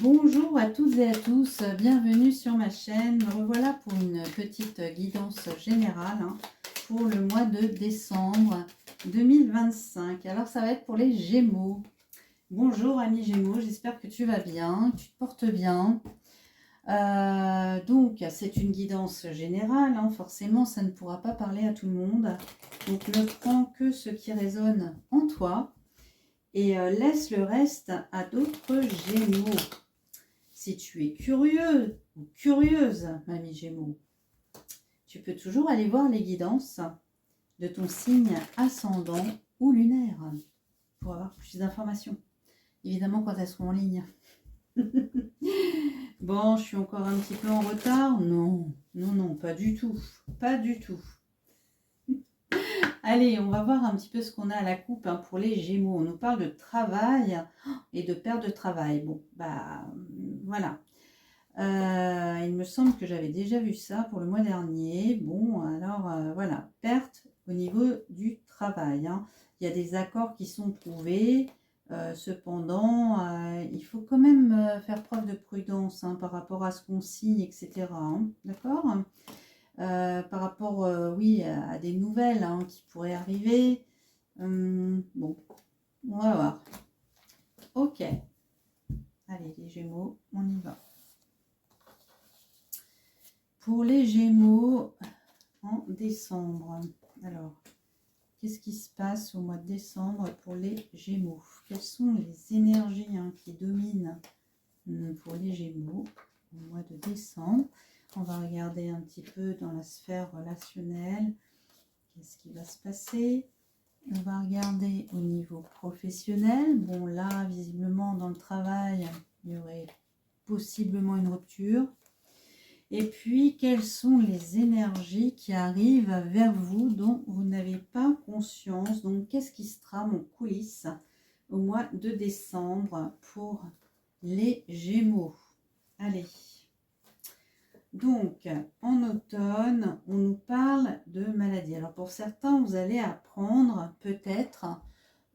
Bonjour à toutes et à tous, bienvenue sur ma chaîne. Me revoilà pour une petite guidance générale pour le mois de décembre 2025. Alors ça va être pour les Gémeaux. Bonjour amis Gémeaux, j'espère que tu vas bien, que tu te portes bien. Donc c'est une guidance générale, forcément ça ne pourra pas parler à tout le monde. Donc ne prends que ce qui résonne en toi et laisse le reste à d'autres Gémeaux. Si tu es curieux ou curieuse, mamie Gémeaux, tu peux toujours aller voir les guidances de ton signe ascendant ou lunaire pour avoir plus d'informations. Évidemment quand elles seront en ligne. Bon, je suis encore un petit peu en retard. Non, non, non, pas du tout. Pas du tout. Allez, on va voir un petit peu ce qu'on a à la coupe pour les Gémeaux. On nous parle de travail et de perte de travail. Bon, voilà. Il me semble que j'avais déjà vu ça pour le mois dernier. Bon, alors voilà, perte au niveau du travail. Il y a des accords qui sont trouvés. Cependant, il faut quand même faire preuve de prudence par rapport à ce qu'on signe, etc. D'accord. Par rapport, oui, à des nouvelles qui pourraient arriver. Bon, on va voir. Ok. Allez, les Gémeaux, on y va. Pour les Gémeaux en décembre. Alors, qu'est-ce qui se passe au mois de décembre pour les Gémeaux? Quelles sont les énergies qui dominent pour les Gémeaux au mois de décembre? On va regarder un petit peu dans la sphère relationnelle. Qu'est-ce qui va se passer? On va regarder au niveau professionnel. Bon, là, visiblement, dans le travail, il y aurait possiblement une rupture. Et puis, quelles sont les énergies qui arrivent vers vous dont vous n'avez pas conscience? Donc, qu'est-ce qui se trame en coulisses au mois de décembre pour les Gémeaux? Allez. Donc, en automne, on nous parle de maladie. Alors, pour certains, vous allez apprendre peut-être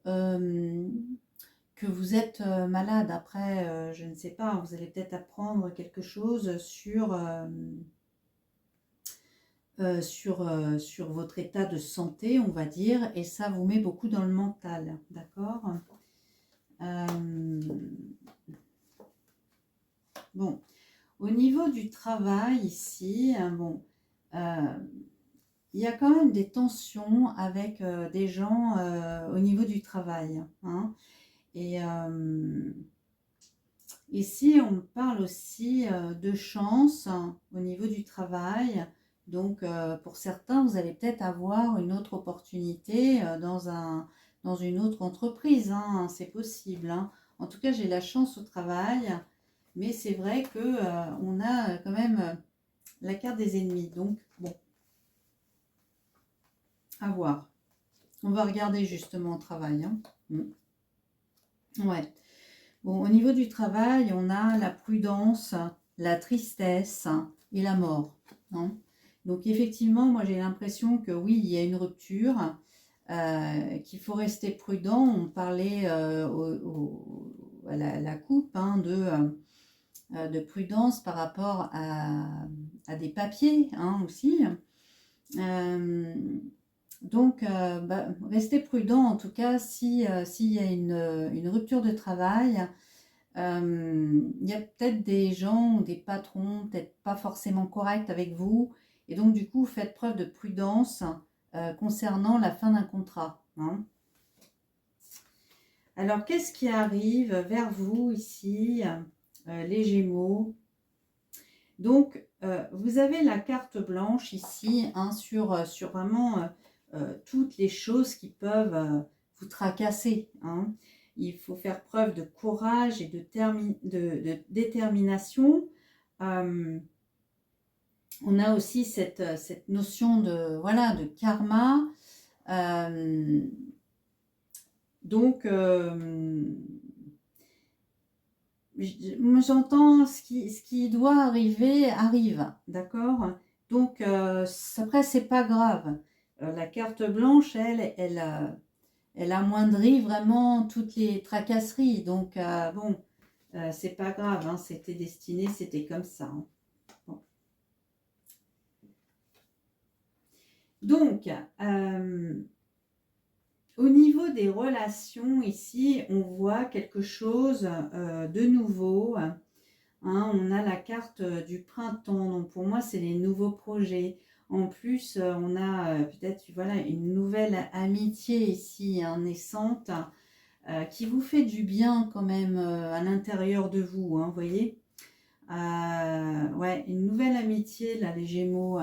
que vous êtes malade. Après, je ne sais pas, vous allez peut-être apprendre quelque chose sur votre état de santé, on va dire, et ça vous met beaucoup dans le mental, d'accord? Bon, au niveau du travail ici, il y a quand même des tensions avec des gens au niveau du travail, et ici on parle aussi de chance au niveau du travail. Donc, pour certains, vous allez peut-être avoir une autre opportunité dans une autre entreprise. C'est possible. En tout cas, j'ai la chance au travail. Mais c'est vrai qu'on a quand même la carte des ennemis. Donc, bon, à voir. On va regarder justement au travail. Ouais. Bon, au niveau du travail, on a la prudence, la tristesse et la mort. Donc effectivement, moi j'ai l'impression que oui, il y a une rupture, qu'il faut rester prudent. On parlait à la coupe de prudence par rapport à des papiers aussi. Donc, restez prudent en tout cas s'il y a une rupture de travail. Il y a peut-être des gens ou des patrons peut-être pas forcément corrects avec vous, et donc du coup faites preuve de prudence concernant la fin d'un contrat. Alors qu'est-ce qui arrive vers vous ici, les Gémeaux? Donc vous avez la carte blanche ici sur vraiment toutes les choses qui peuvent vous tracasser. Il faut faire preuve de courage et de détermination. On a aussi cette notion de karma. Donc, j'entends ce qui doit arriver, arrive. D'accord? Donc, après, c'est pas grave. La carte blanche, elle amoindrit vraiment toutes les tracasseries. Donc, bon, c'est pas grave, hein, c'était destiné, c'était comme ça. Hein. Bon. Donc, au niveau des relations, ici, on voit quelque chose de nouveau. Hein, on a la carte du printemps, donc pour moi, c'est les nouveaux projets. En plus, on a peut-être voilà, une nouvelle amitié ici, hein, naissante, qui vous fait du bien quand même à l'intérieur de vous, hein, vous voyez. Ouais, une nouvelle amitié, là, les Gémeaux,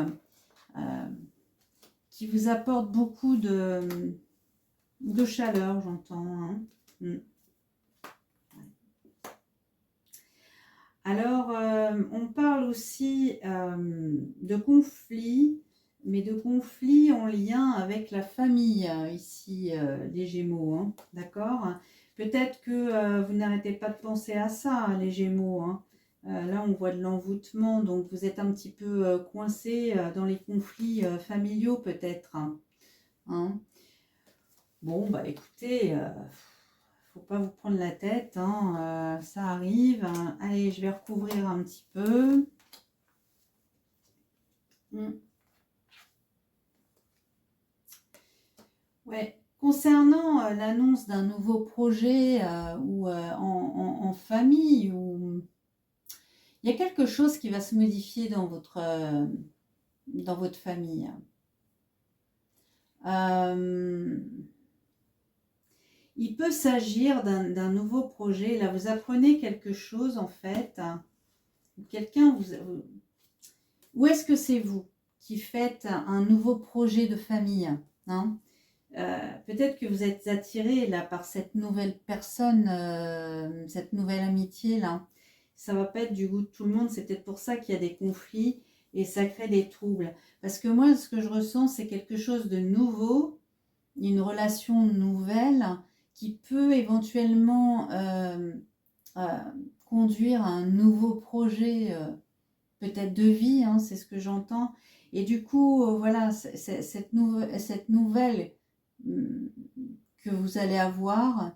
qui vous apporte beaucoup de chaleur, j'entends. Hein. Alors, on parle aussi de conflits, mais de conflits en lien avec la famille, ici, les Gémeaux, hein, d'accord? Peut-être que vous n'arrêtez pas de penser à ça, hein, les Gémeaux. Hein. Là, on voit de l'envoûtement, donc vous êtes un petit peu coincé dans les conflits familiaux, peut-être. Hein. Bon, bah écoutez, faut pas vous prendre la tête, hein, ça arrive. Hein. Allez, je vais recouvrir un petit peu. Ouais. Concernant l'annonce d'un nouveau projet ou en famille, ou il y a quelque chose qui va se modifier dans votre famille. Il peut s'agir d'un nouveau projet. Là, vous apprenez quelque chose en fait. Quelqu'un vous... Ou est-ce que c'est vous qui faites un nouveau projet de famille, hein? Peut-être que vous êtes attiré là par cette nouvelle personne, cette nouvelle amitié là. Ça va pas être du goût de tout le monde. C'est peut-être pour ça qu'il y a des conflits et ça crée des troubles. Parce que moi, ce que je ressens, c'est quelque chose de nouveau, une relation nouvelle qui peut éventuellement conduire à un nouveau projet, peut-être de vie, hein, c'est ce que j'entends. Et du coup, voilà, cette nouvelle que vous allez avoir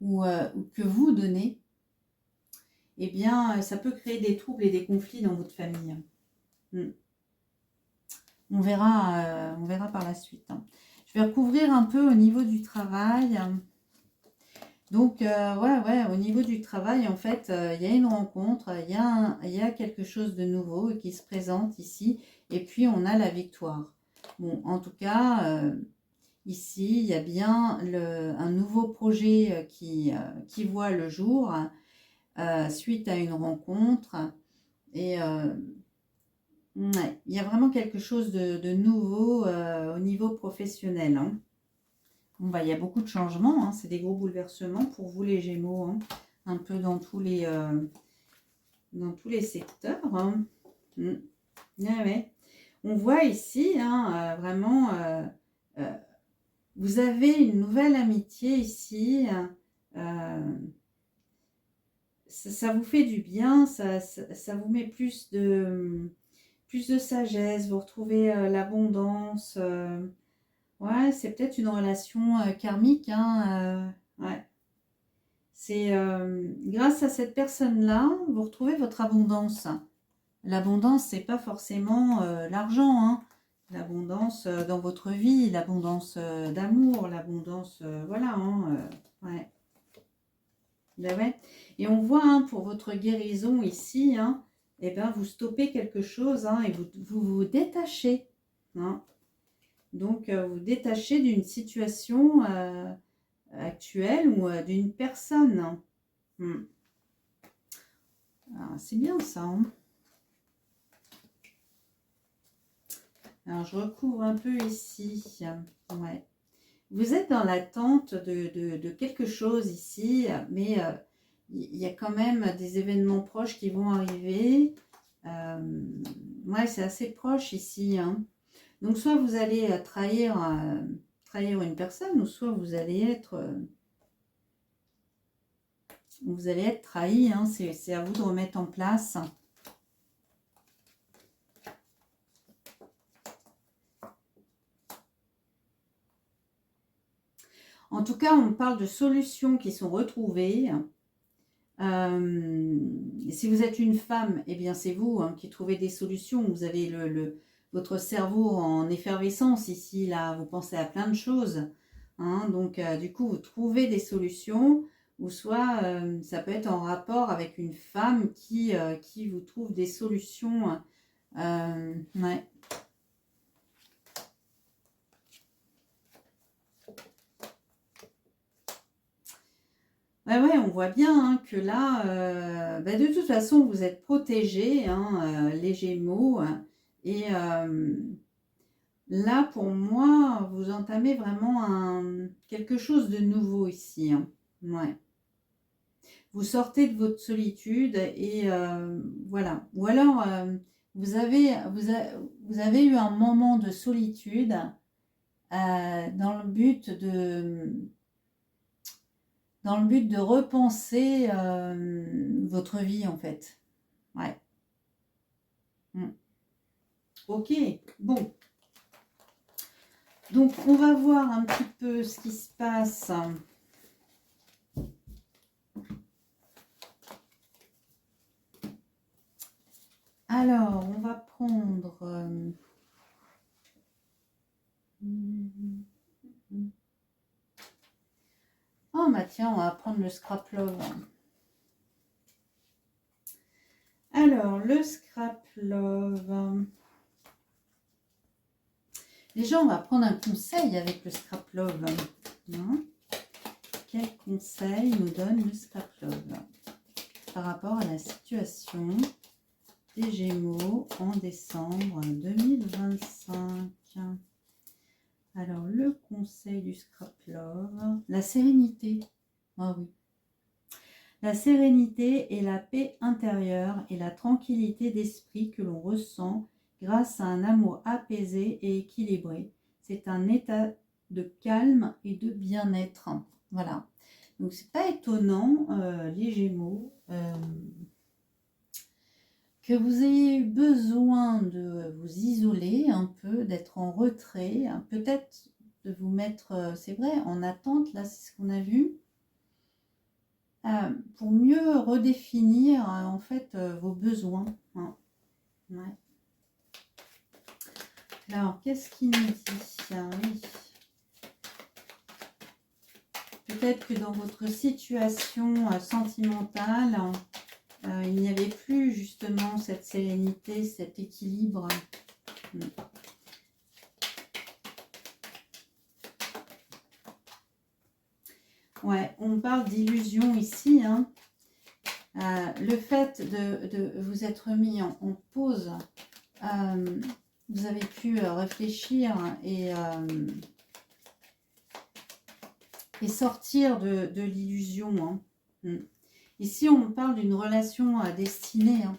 ou que vous donnez, eh bien, ça peut créer des troubles et des conflits dans votre famille. On verra par la suite. Hein. Je vais recouvrir un peu au niveau du travail. Donc, ouais, au niveau du travail, en fait, il y a une rencontre, il y a quelque chose de nouveau qui se présente ici, et puis on a la victoire. Bon, en tout cas, ici, il y a bien un nouveau projet qui voit le jour suite à une rencontre, et ouais, il y a vraiment quelque chose de nouveau au niveau professionnel. Hein. Bon, bah, il y a beaucoup de changements, hein. C'est des gros bouleversements pour vous les Gémeaux, hein. Un peu dans tous les secteurs. Hein. Ouais. On voit ici, hein, vraiment, vous avez une nouvelle amitié ici. Ça vous fait du bien, ça vous met plus de sagesse, vous retrouvez l'abondance. Ouais, c'est peut-être une relation karmique. Hein, ouais. C'est grâce à cette personne-là, vous retrouvez votre abondance. L'abondance, c'est pas forcément l'argent. Hein. L'abondance dans votre vie, l'abondance d'amour, l'abondance, voilà. Hein, ouais. Ben ouais. Et on voit hein, pour votre guérison ici, hein, eh ben, vous stoppez quelque chose hein, et vous détachez. Hein. Donc, vous détachez d'une situation actuelle ou d'une personne. C'est bien ça. Hein. Alors, je recouvre un peu ici. Ouais. Vous êtes dans l'attente de quelque chose ici, mais il y a quand même des événements proches qui vont arriver. Ouais, c'est assez proche ici. Hein. Donc, soit vous allez trahir une personne, ou soit vous allez être trahi. Hein. C'est à vous de remettre en place. En tout cas, on parle de solutions qui sont retrouvées. Si vous êtes une femme, eh bien c'est vous hein, qui trouvez des solutions. Vous avez votre cerveau en effervescence ici, là, vous pensez à plein de choses. Hein, donc du coup, vous trouvez des solutions, ou soit ça peut être en rapport avec une femme qui vous trouve des solutions. Ouais. Ouais, on voit bien hein, que là, de toute façon, vous êtes protégés, hein, les Gémeaux. Et là, pour moi, vous entamez vraiment quelque chose de nouveau ici. Hein. Ouais. Vous sortez de votre solitude et voilà. Ou alors, vous avez eu un moment de solitude dans le but de repenser votre vie, en fait. Ouais. Ok, bon. Donc, on va voir un petit peu ce qui se passe. Alors, on va prendre... Oh, bah tiens, on va prendre le Scrap Love. Alors, le Scrap Love. Déjà, on va prendre un conseil avec le Scrap Love. Hein? Quel conseil nous donne le Scrap Love par rapport à la situation des Gémeaux en décembre 2025? Alors, le conseil du Scrap Love, la sérénité. Ah oui. La sérénité et la paix intérieure et la tranquillité d'esprit que l'on ressent grâce à un amour apaisé et équilibré. C'est un état de calme et de bien-être. Voilà. Donc, c'est pas étonnant, les Gémeaux, que vous ayez eu besoin de vous isoler un peu, d'être en retrait, peut-être de vous mettre, c'est vrai, en attente, là, c'est ce qu'on a vu, pour mieux redéfinir, en fait, vos besoins. Hein. Ouais. Alors, qu'est-ce qu'il nous dit? Oui. Peut-être que dans votre situation sentimentale, il n'y avait plus justement cette sérénité, cet équilibre. Ouais, on parle d'illusion ici. Hein. Le fait de vous être mis en pause, vous avez pu réfléchir et sortir de l'illusion. Hein. Ici, on parle d'une relation destinée, hein.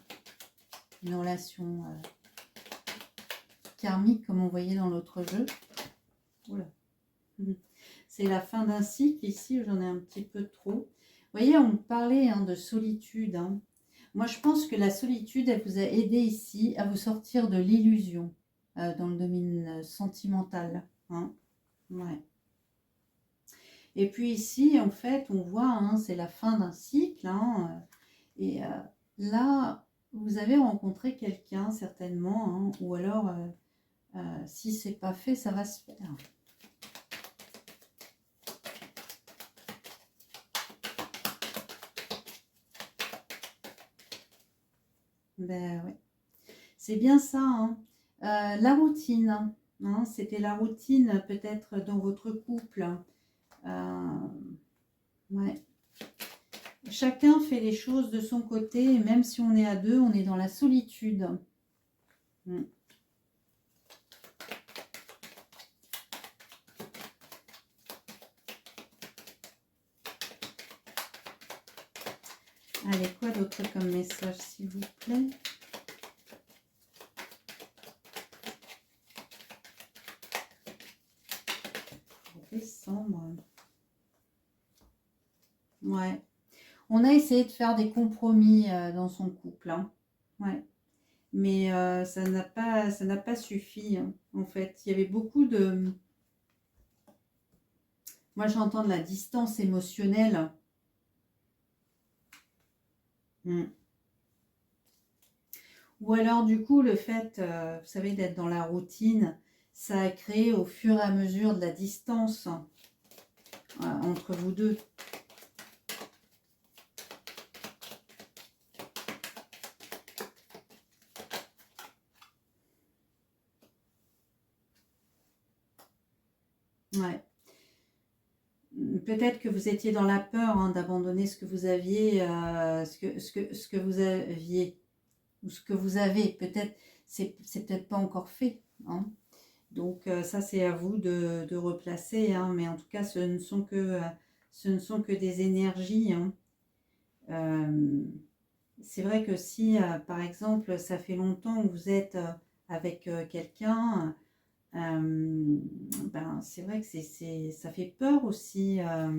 Une relation karmique, comme on voyait dans l'autre jeu. Oula. C'est la fin d'un cycle. Ici, j'en ai un petit peu trop. Vous voyez, on parlait hein, de solitude. Hein. Moi, je pense que la solitude, elle vous a aidé ici à vous sortir de l'illusion dans le domaine sentimental. Hein. Ouais. Et puis ici, en fait, on voit, hein, c'est la fin d'un cycle. Hein, et là, vous avez rencontré quelqu'un, certainement. Hein, ou alors, si c'est pas fait, ça va se faire. Ben ouais. C'est bien ça. Hein. La routine. Hein, c'était la routine peut-être dans votre couple. Ouais. Chacun fait les choses de son côté, et même si on est à deux, on est dans la solitude. Allez, quoi d'autre comme message, s'il vous plaît? Décembre. Ouais. On a essayé de faire des compromis dans son couple. Hein. Ouais. Mais ça n'a pas suffi. Hein. En fait, il y avait beaucoup de... Moi, j'entends de la distance émotionnelle. Mm. Ou alors, du coup, le fait, vous savez, d'être dans la routine, ça a créé au fur et à mesure de la distance entre vous deux. Ouais. Peut-être que vous étiez dans la peur hein, d'abandonner ce que vous aviez, ce que vous aviez, ou ce que vous avez. Peut-être, c'est peut-être pas encore fait. Hein. Donc ça, c'est à vous de replacer. Hein, mais en tout cas, ce ne sont que des énergies. Hein. C'est vrai que si, par exemple, ça fait longtemps que vous êtes avec quelqu'un, ben, c'est vrai que ça fait peur aussi, hein,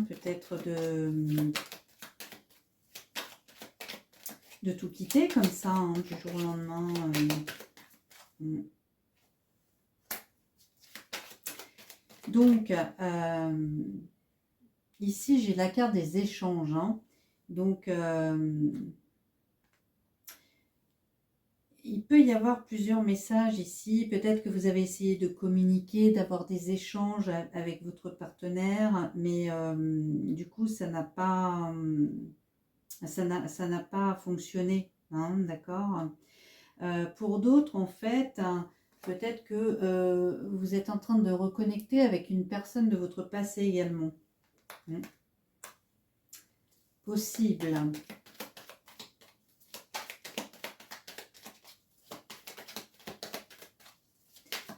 peut-être de tout quitter comme ça, hein, du jour au lendemain. Donc, ici, j'ai la carte des échanges. Hein. Donc, il peut y avoir plusieurs messages ici. Peut-être que vous avez essayé de communiquer, d'avoir des échanges avec votre partenaire, mais du coup, ça n'a pas fonctionné. Hein, d'accord. Pour d'autres, en fait, peut-être que vous êtes en train de reconnecter avec une personne de votre passé également. Possible.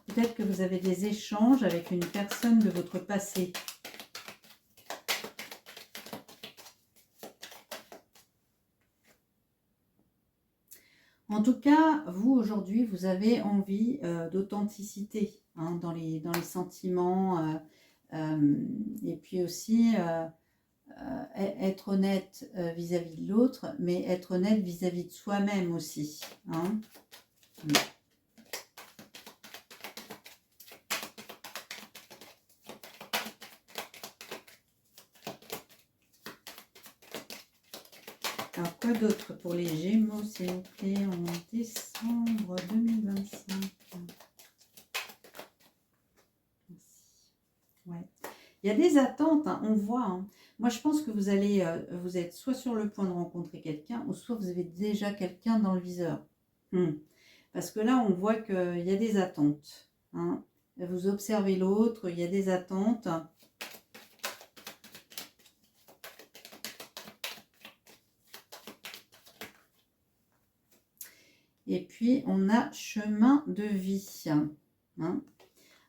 Peut-être que vous avez des échanges avec une personne de votre passé. En tout cas, vous, aujourd'hui, vous avez envie d'authenticité hein, dans les sentiments et puis aussi être honnête vis-à-vis de l'autre, mais être honnête vis-à-vis de soi-même aussi. Hein. Alors, quoi d'autre pour les Gémeaux, s'il vous plaît, en décembre 2025? Ouais. Il y a des attentes, hein, on voit. Hein. Moi, je pense que vous êtes soit sur le point de rencontrer quelqu'un, ou soit vous avez déjà quelqu'un dans le viseur. Parce que là, on voit qu'il y a des attentes. Hein. Vous observez l'autre, il y a des attentes. Et puis, on a chemin de vie. Hein.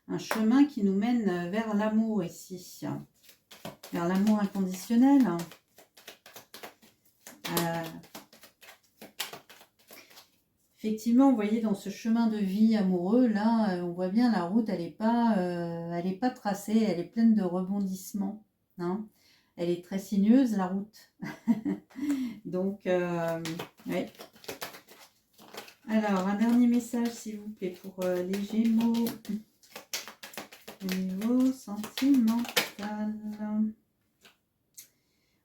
Un chemin qui nous mène vers l'amour ici. Vers l'amour inconditionnel. Effectivement, vous voyez, dans ce chemin de vie amoureux, là, on voit bien la route, elle n'est pas tracée, elle est pleine de rebondissements. Hein. Elle est très sinueuse, la route. Donc, ouais. Alors, un dernier message, s'il vous plaît, pour les Gémeaux. Au niveau sentimental.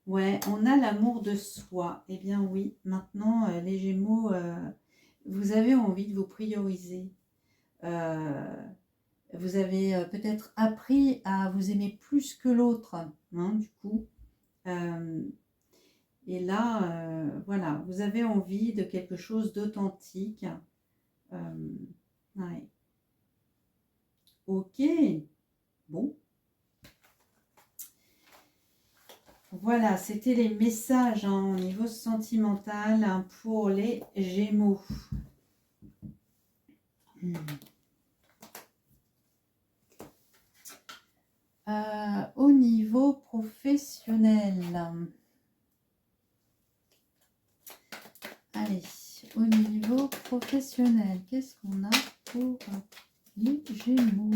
Ouais, on a l'amour de soi. Eh bien oui, maintenant, les Gémeaux, vous avez envie de vous prioriser. Vous avez peut-être appris à vous aimer plus que l'autre, hein, du coup. Et là, voilà, vous avez envie de quelque chose d'authentique. Ouais. Ok, bon. Voilà, c'était les messages hein, au niveau sentimental hein, pour les Gémeaux. Au niveau professionnel. Allez, au niveau professionnel, qu'est-ce qu'on a pour les Gémeaux?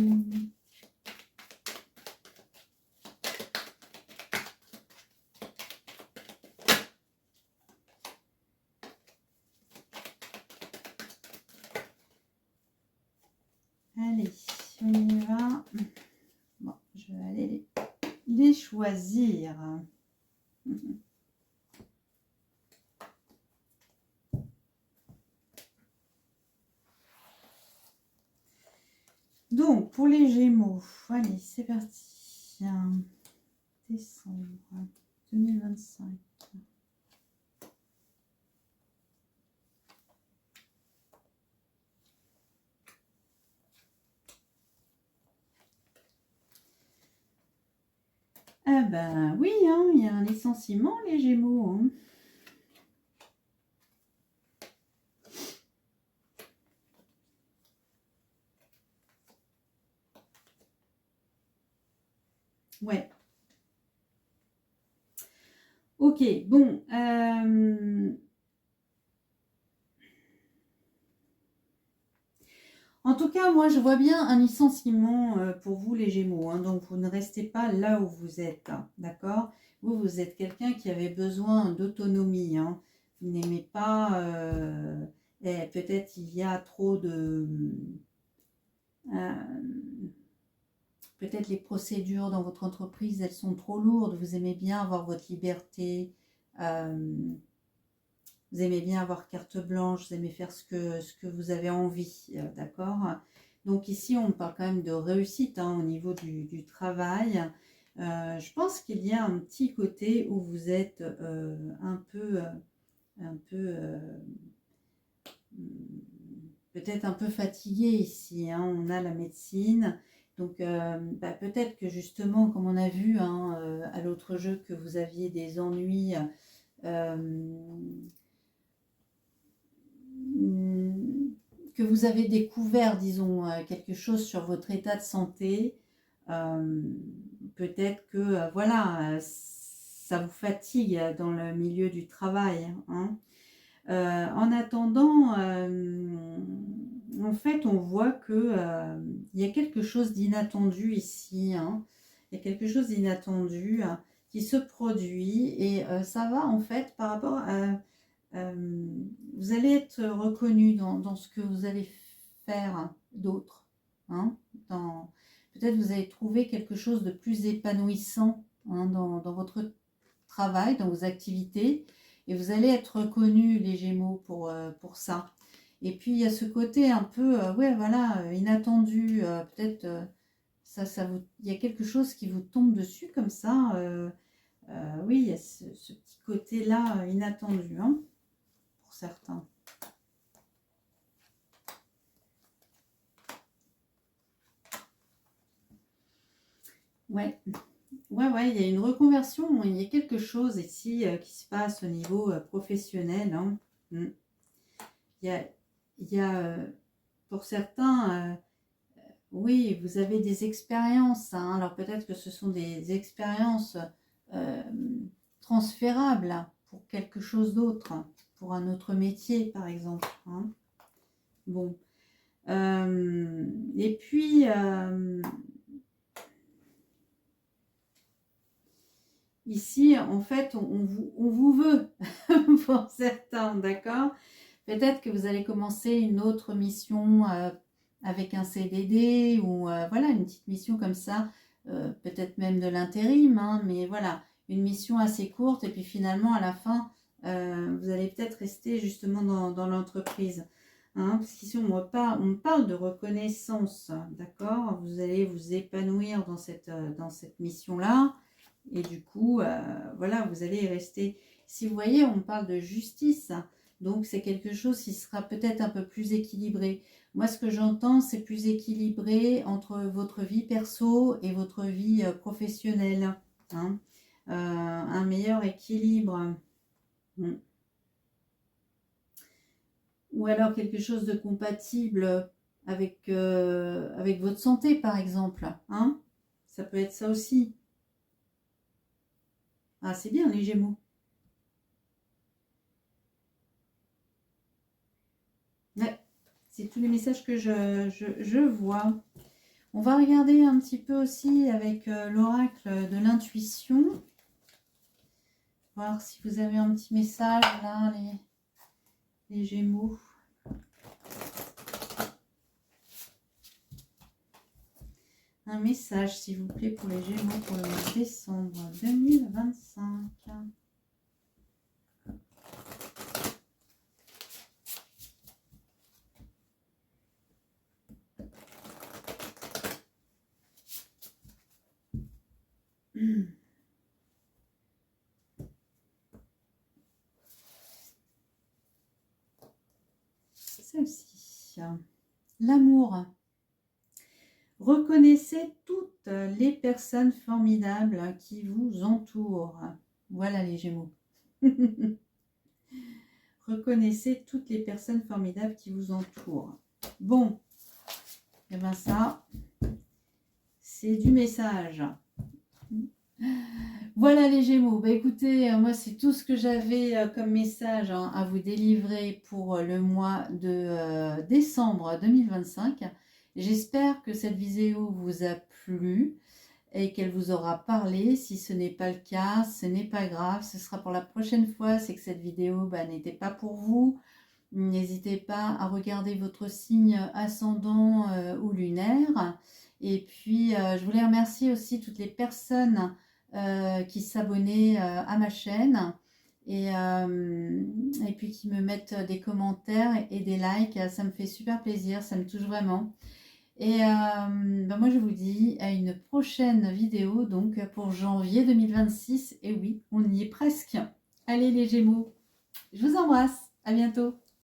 Allez, on y va. Bon, je vais aller les choisir. pour les Gémeaux, allez, c'est parti. Décembre 2025. Ah ben oui, hein, il y a un licenciement, les Gémeaux. Hein. Ouais. Ok, bon. En tout cas, moi, je vois bien un licenciement pour vous, les Gémeaux. Hein, donc, vous ne restez pas là où vous êtes. Hein, d'accord? Vous êtes quelqu'un qui avait besoin d'autonomie. Hein. Vous n'aimez pas... peut-être il y a trop de... peut-être les procédures dans votre entreprise, elles sont trop lourdes. Vous aimez bien avoir votre liberté. Vous aimez bien avoir carte blanche. Vous aimez faire ce que vous avez envie. D'accord? Donc ici, on parle quand même de réussite hein, au niveau du travail. Je pense qu'il y a un petit côté où vous êtes peut-être un peu fatigué ici. Hein. On a la médecine. Donc peut-être que justement, comme on a vu hein, à l'autre jeu, que vous aviez des ennuis. Que vous avez découvert, disons, quelque chose sur votre état de santé, peut-être que, voilà, ça vous fatigue dans le milieu du travail. Hein. En attendant, en fait, on voit que il y a quelque chose d'inattendu ici. Hein. Il y a quelque chose d'inattendu qui se produit et ça va, en fait, par rapport à... vous allez être reconnu dans ce que vous allez faire d'autre. Hein, peut-être vous allez trouver quelque chose de plus épanouissant hein, dans votre travail, dans vos activités. Et vous allez être reconnu, les Gémeaux, pour ça. Et puis, il y a ce côté un peu, ouais, voilà, inattendu. Peut-être, il y a quelque chose qui vous tombe dessus comme ça. Oui, il y a ce petit côté-là inattendu. Hein. Certains. Ouais, ouais, il y a une reconversion, il y a quelque chose ici qui se passe au niveau professionnel. Hein. Mm. Il y a pour certains, oui, vous avez des expériences. Hein. Alors peut-être que ce sont des expériences euh, transférables hein, pour quelque chose d'autre, hein, pour un autre métier par exemple. Hein. Bon. Et puis, ici, en fait, on vous veut pour certains, d'accord? Peut-être que vous allez commencer une autre mission avec un CDD ou voilà, une petite mission comme ça, peut-être même de l'intérim, hein, mais voilà, une mission assez courte et puis finalement, à la fin, vous allez peut-être rester justement dans l'entreprise. Hein, parce qu'ici, on parle de reconnaissance, d'accord? Vous allez vous épanouir dans cette mission-là. Et du coup, voilà, vous allez y rester. Si vous voyez, on parle de justice. Donc, c'est quelque chose qui sera peut-être un peu plus équilibré. Moi, ce que j'entends, c'est plus équilibré entre votre vie perso et votre vie professionnelle. Hein. Un meilleur équilibre. Ou alors quelque chose de compatible avec votre santé, par exemple. Hein. Ça peut être ça aussi. Ah, c'est bien, les Gémeaux. Ouais, c'est tous les messages que je vois. On va regarder un petit peu aussi avec l'oracle de l'intuition. Voir si vous avez un petit message là, les Gémeaux. Un message, s'il vous plaît, pour les Gémeaux pour le mois de décembre 2025. Celle-ci. L'amour. Reconnaissez toutes les personnes formidables qui vous entourent. Voilà les Gémeaux. Reconnaissez toutes les personnes formidables qui vous entourent. Bon, et bien ça, c'est du message. Voilà les Gémeaux. Bah écoutez, moi c'est tout ce que j'avais comme message à vous délivrer pour le mois de décembre 2025. J'espère que cette vidéo vous a plu et qu'elle vous aura parlé. Si ce n'est pas le cas, ce n'est pas grave. Ce sera pour la prochaine fois. C'est que cette vidéo n'était pas pour vous. N'hésitez pas à regarder votre signe ascendant ou lunaire. Et puis, je voulais remercier aussi toutes les personnes qui s'abonnaient à ma chaîne et puis qui me mettent des commentaires et des likes. Ça me fait super plaisir, ça me touche vraiment. Et moi, je vous dis à une prochaine vidéo donc pour janvier 2026. Et oui, on y est presque. Allez les Gémeaux, je vous embrasse. À bientôt.